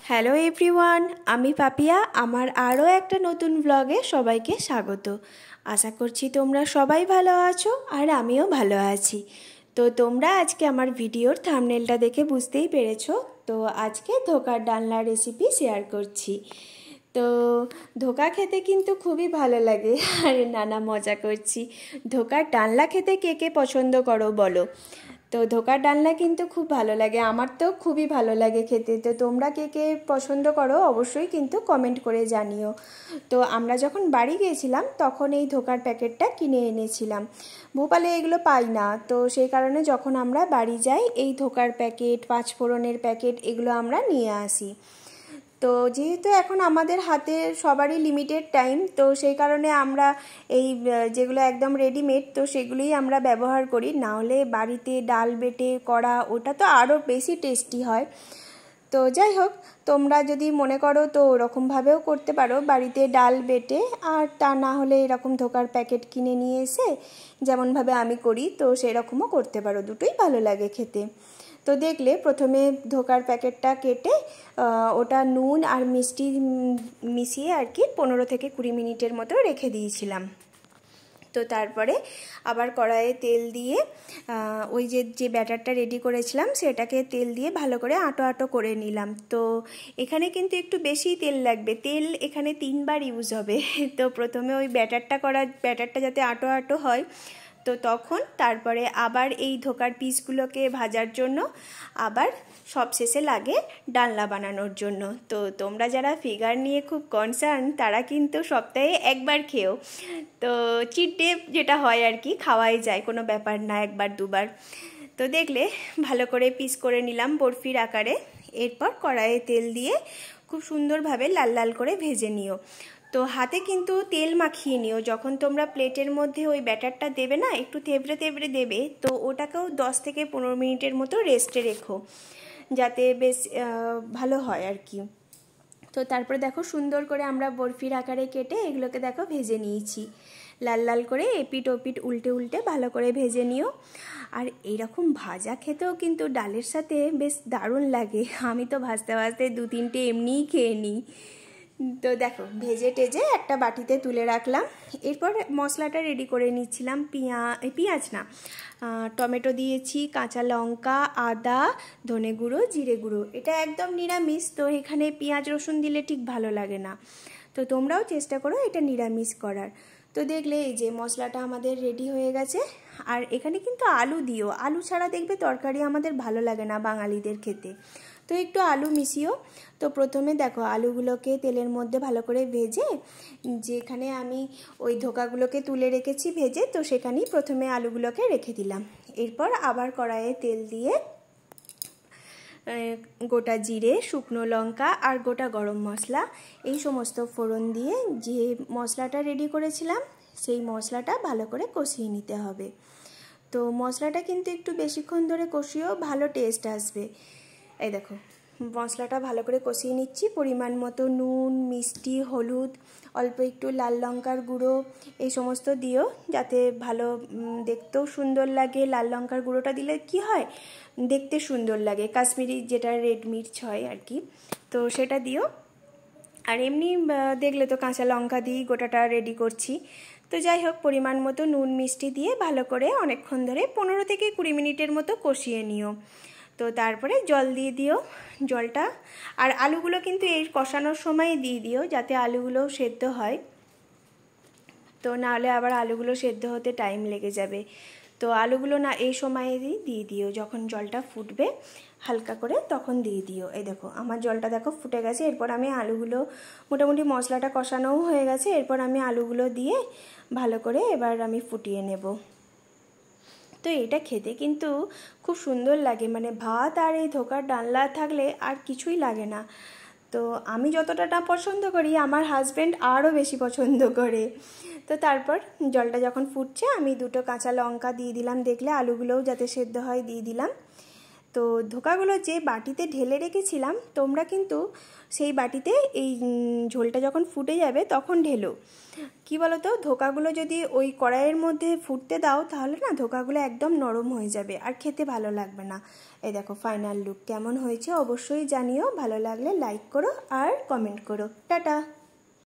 Hello everyone, আমি পাপিয়া। আমার আরও একটা নতুন ব্লগে সবাইকে স্বাগত। আশা করছি তোমরা সবাই ভালো আছো আর আমিও ভালো আছি। তো তোমরা আজকে আমার ভিডিওর থাম্বনেলটা দেখে বুঝতেই পেরেছো। তো আজকে ধোকার ডালনা রেসিপি শেয়ার করছি। তো ধোকা খেতে কিন্তু খুবই ভালো লাগে। আরে নানা মজা করছি। ধোকার ডালনা খেতে কে কে পছন্দ করো বলো। তো ধোকার ডালনা কিন্তু খুব ভালো লাগে, আমার তো খুবই ভালো লাগে খেতে। তো তোমরা কে কে পছন্দ করো অবশ্যই কিন্তু কমেন্ট করে জানিও। তো আমরা যখন বাড়ি গিয়েছিলাম তখন এই ধোকার প্যাকেটটা কিনে এনেছিলাম। ভোপালে এগুলো পাই না, তো সেই কারণে যখন আমরা বাড়ি যাই এই ধোকার প্যাকেট, পাঁচফোড়নের প্যাকেট এগুলো আমরা নিয়ে আসি। তো যেহেতু এখন আমাদের হাতে সবারই লিমিটেড টাইম, তো সেই কারণে আমরা এই যেগুলো একদম রেডিমেড তো সেগুলোই আমরা ব্যবহার করি। না হলে বাড়িতে ডাল বেটে করা ওটা তো আরও বেশি টেস্টি হয়। তো যাই হোক, তোমরা যদি মনে করো তো ওরকমভাবেও করতে পারো, বাড়িতে ডাল বেটে। আর তা না হলে এরকম ধোকার প্যাকেট কিনে নিয়ে এসে যেমনভাবে আমি করি তো সেরকমও করতে পারো, দুটোই ভালো লাগে খেতে। তো দেখলে প্রথমে ধোকার প্যাকেটটা কেটে ওটা নুন আর মিষ্টি মিশিয়ে আর কি 15 থেকে 20 মিনিটের মতো রেখে দিয়েছিলাম। তো তারপরে আবার কড়াইয়ে তেল দিয়ে ওই যে ব্যাটারটা রেডি করেছিলাম সেটাকে তেল দিয়ে ভালো করে আটো আটো করে নিলাম। তো এখানে কিন্তু একটু বেশি তেল লাগবে, তেল এখানে 3 বার ইউজ হবে। তো প্রথমে ওই ব্যাটারটা যাতে আটো আটো হয়, তো তখন তারপরে আবার এই ধোকার পিসগুলোকে ভাজার জন্য আবার সবশেষে লাগে ডালনা বানানোর জন্য। তো তোমরা যারা ফিগার নিয়ে খুব কনসার্ন তারা কিন্তু সপ্তাহে একবার খেও। তো চিট ডে যেটা হয় আর কি, খাওয়াই যায়, কোনো ব্যাপার না, একবার দুবার। তো দেখলে ভালো করে পিস করে নিলাম বরফির আকারে। এরপর কড়াইয়ে তেল দিয়ে খুব সুন্দরভাবে লাল লাল করে ভেজে নিও। তো হাতে কিন্তু তেল মাখিয়ে নিও, যখন তোমরা প্লেটের মধ্যে ওই ব্যাটারটা দেবে না, একটু থেবড়ে থেবড়ে দেবে। তো ওটাকেও 10 থেকে 15 মিনিটের মতো রেস্টে রেখো, যাতে বেশ ভালো হয় আর কি। তো তারপরে দেখো সুন্দর করে আমরা বরফির আকারে কেটে এগুলোকে দেখো ভেজে নিয়েছি লাল লাল করে, এপিট ওপিট উল্টে উল্টে ভালো করে ভেজে নিও। আর এইরকম ভাজা খেতেও কিন্তু ডালের সাথে বেশ দারুণ লাগে। আমি তো ভাজতে ভাজতে 2-3টে এমনিই খেয়ে নিই। তো দেখো ভেজে টেজে একটা বাটিতে তুলে রাখলাম। এরপর মশলাটা রেডি করে নিচ্ছিলাম। পেঁয়াজ না, টমেটো দিয়েছি, কাঁচা লঙ্কা, আদা, ধনে গুঁড়ো, জিরে গুঁড়ো। এটা একদম নিরামিষ, তো এখানে পেঁয়াজ রসুন দিলে ঠিক ভালো লাগে না। তো তোমরাও চেষ্টা করো এটা নিরামিষ করার। তো দেখলে এই যে মশলাটা আমাদের রেডি হয়ে গেছে। আর এখানে কিন্তু আলু দিও, আলু ছাড়া দেখবে তরকারি আমাদের ভালো লাগে না বাঙালিদের খেতে। তো একটু আলু মিশিও। তো প্রথমে দেখো আলুগুলোকে তেলের মধ্যে ভালো করে ভেজে, যেখানে আমি ওই ধোকাগুলোকে তুলে রেখেছি ভেজে, তো সেখানেই প্রথমে আলুগুলোকে রেখে দিলাম। এরপর আবার কড়াইয়ে তেল দিয়ে গোটা জিরে, শুকনো লঙ্কা আর গোটা গরম মশলা এই সমস্ত ফোড়ন দিয়ে যে মশলাটা রেডি করেছিলাম সেই মশলাটা ভালো করে কষিয়ে নিতে হবে। তো মশলাটা কিন্তু একটু বেশিক্ষণ ধরে কষিয়েও ভালো টেস্ট আসবে। এই দেখো মশলাটা ভালো করে কষিয়ে নিচ্ছি। পরিমাণ মতো নুন, মিষ্টি, হলুদ, অল্প একটু লাল লঙ্কার গুঁড়ো এই সমস্ত দিও, যাতে ভালো দেখতেও সুন্দর লাগে। লাল লঙ্কার গুঁড়োটা দিলে কি হয়, দেখতে সুন্দর লাগে, কাশ্মীরি যেটা রেড মির্চ হয় আর কি, তো সেটা দিও। আর এমনি দেখলে তো কাঁচা লঙ্কা দিয়েই গোটাটা রেডি করছি। তো যাই হোক, পরিমাণ মতো নুন মিষ্টি দিয়ে ভালো করে অনেকক্ষণ ধরে 15 থেকে 20 মিনিটের মতো কষিয়ে নিও। তো তারপরে জল দিয়ে দিও, জলটা। আর আলুগুলো কিন্তু এই কষানোর সময় দিয়ে দিও, যাতে আলুগুলো সেদ্ধ হয়। তো নাহলে আবার আলুগুলো সেদ্ধ হতে টাইম লেগে যাবে। তো আলুগুলো না এই সময়ে দিয়ে দিও, যখন জলটা ফুটবে হালকা করে তখন দিয়ে দিও। এই দেখো আমার জলটা দেখো ফুটে গেছে। এরপর আমি আলুগুলো, মোটামুটি মশলাটা কষানোও হয়ে গেছে, এরপর আমি আলুগুলো দিয়ে ভালো করে এবার আমি ফুটিয়ে নেব। তো এটা খেতে কিন্তু খুব সুন্দর লাগে, মানে ভাত আর এই ধোকার ডালনা থাকলে আর কিছুই লাগে না। তো আমি যতটা না পছন্দ করি, আমার হাজব্যান্ড আরও বেশি পছন্দ করে। তো তারপর জলটা যখন ফুটছে আমি 2টো কাঁচা লঙ্কা দিয়ে দিলাম, দেখলে আলুগুলোও যাতে সেদ্ধ হয় দিয়ে দিলাম। তো ধোকাগুলো যে বাটিতে ঢেলে রেখেছিলাম তোমরা কিন্তু সেই বাটিতে এই ঝোলটা যখন ফুটে যাবে তখন ঢেলো। কি বলো তো, ধোকাগুলো যদি ওই কড়াইয়ের মধ্যে ফুটতে দাও তাহলে না ধোকাগুলো একদম নরম হয়ে যাবে আর খেতে ভালো লাগবে না। এই দেখো ফাইনাল লুক কেমন হয়েছে অবশ্যই জানিও, ভালো লাগলে লাইক করো আর কমেন্ট করো। টাটা।